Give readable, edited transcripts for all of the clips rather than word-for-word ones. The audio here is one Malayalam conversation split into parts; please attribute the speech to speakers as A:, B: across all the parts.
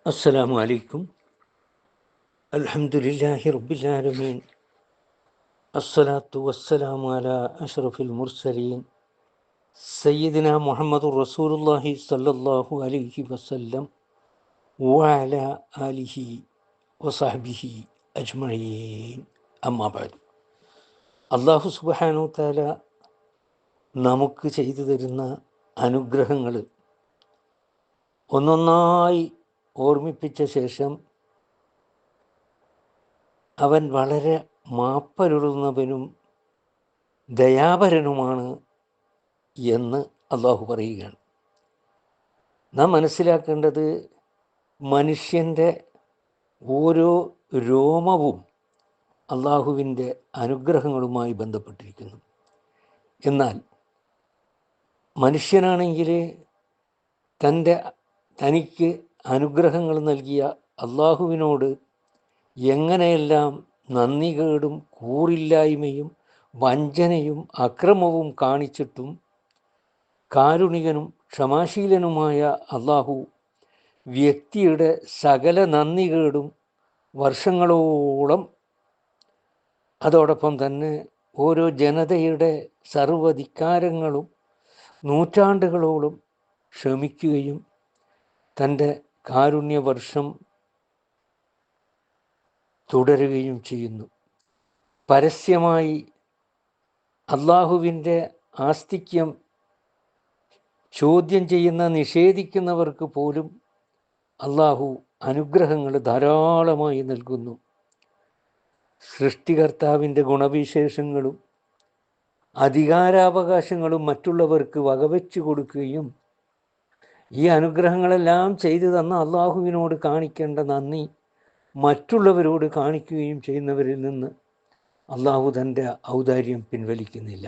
A: അസ്സലാമു അലൈക്കും. അൽഹംദുലില്ലാഹി റബ്ബിൽ ആലമീൻ. അസ്സലാത്തു വസ്സലാമു അലാ അഷ്റഫിൽ മുർസലീൻ സയ്യിദിന മുഹമ്മദുർ റസൂലുള്ളാഹി സ്വല്ലല്ലാഹു അലൈഹി വസല്ലം വഅലാ ആലിഹി വസഹ്ബിഹി അജ്മഈൻ. അമ്മാ ബഅദ്. അല്ലാഹു സുബ്ഹാനഹു തആല നമുക്ക് ചെയ്തു തരുന്ന അനുഗ്രഹങ്ങൾ ഒന്നൊന്നായി ഓർമ്മിപ്പിച്ച ശേഷം അവൻ വളരെ മാപ്പരുളുന്നവനും ദയാപരനുമാണ് എന്ന് അള്ളാഹു പറയുകയാണ്. നാം മനസ്സിലാക്കേണ്ടത് മനുഷ്യൻ്റെ ഓരോ രോമവും അള്ളാഹുവിൻ്റെ അനുഗ്രഹങ്ങളുമായി ബന്ധപ്പെട്ടിരിക്കുന്നു. എന്നാൽ മനുഷ്യനാണെങ്കിൽ തനിക്ക് അനുഗ്രഹങ്ങൾ നൽകിയ അള്ളാഹുവിനോട് എങ്ങനെയെല്ലാം നന്ദികേടും കൂറില്ലായ്മയും വഞ്ചനയും അക്രമവും കാണിച്ചിട്ടും കാരുണികനും ക്ഷമാശീലനുമായ അള്ളാഹു വ്യക്തിയുടെ സകല നന്ദികേടും വർഷങ്ങളോളം, അതോടൊപ്പം തന്നെ ഓരോ ജനതയുടെ സർവ്വധിക്കാരങ്ങളും നൂറ്റാണ്ടുകളോളം ക്ഷമിക്കുകയും തൻ്റെ കാരുണ്യവർഷം തുടരുകയും ചെയ്യുന്നു. പരസ്യമായി അള്ളാഹുവിൻ്റെ ആസ്തിക്യം ചോദ്യം ചെയ്യുന്ന നിഷേധിക്കുന്നവർക്ക് പോലും അള്ളാഹു അനുഗ്രഹങ്ങൾ ധാരാളമായി നൽകുന്നു. സൃഷ്ടികർത്താവിൻ്റെ ഗുണവിശേഷങ്ങളും അധികാരാവകാശങ്ങളും മറ്റുള്ളവർക്ക് വകവെച്ചു കൊടുക്കുകയും ഈ അനുഗ്രഹങ്ങളെല്ലാം ചെയ്തു തന്ന അള്ളാഹുവിനോട് കാണിക്കേണ്ട നന്ദി മറ്റുള്ളവരോട് കാണിക്കുകയും ചെയ്യുന്നവരിൽ നിന്ന് അള്ളാഹു തൻ്റെ ഔദാര്യം പിൻവലിക്കുന്നില്ല.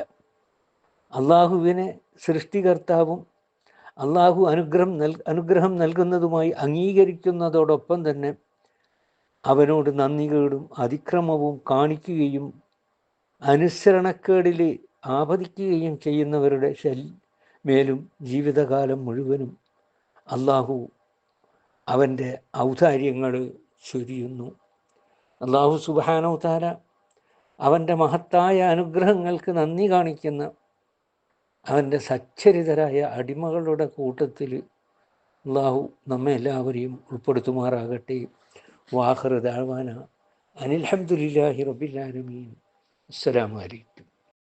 A: അള്ളാഹുവിനെ സൃഷ്ടികർത്താവും അള്ളാഹു അനുഗ്രഹം നൽകുന്നതുമായി അംഗീകരിക്കുന്നതോടൊപ്പം തന്നെ അവനോട് നന്ദികേടും അതിക്രമവും കാണിക്കുകയും അനുസരണക്കേടിൽ ആപതിക്കുകയും ചെയ്യുന്നവരുടെ മേലും ജീവിതകാലം മുഴുവനും അള്ളാഹു അവൻ്റെ ഔദാര്യങ്ങൾ ചൊരിയുന്നു. അള്ളാഹു സുബ്ഹാനഹു തആല അവൻ്റെ മഹത്തായ അനുഗ്രഹങ്ങൾക്ക് നന്ദി കാണിക്കുന്ന അവൻ്റെ സച്ചരിതരായ അടിമകളുടെ കൂട്ടത്തിൽ അള്ളാഹു നമ്മെ എല്ലാവരെയും ഉൾപ്പെടുത്തുമാറാകട്ടെ. വാഖിറു ദഅ്വാനാ അനിൽ ഹംദുലില്ലാഹി റബ്ബിൽ ആലമീൻ. അസ്സലാമു അലൈക്കും.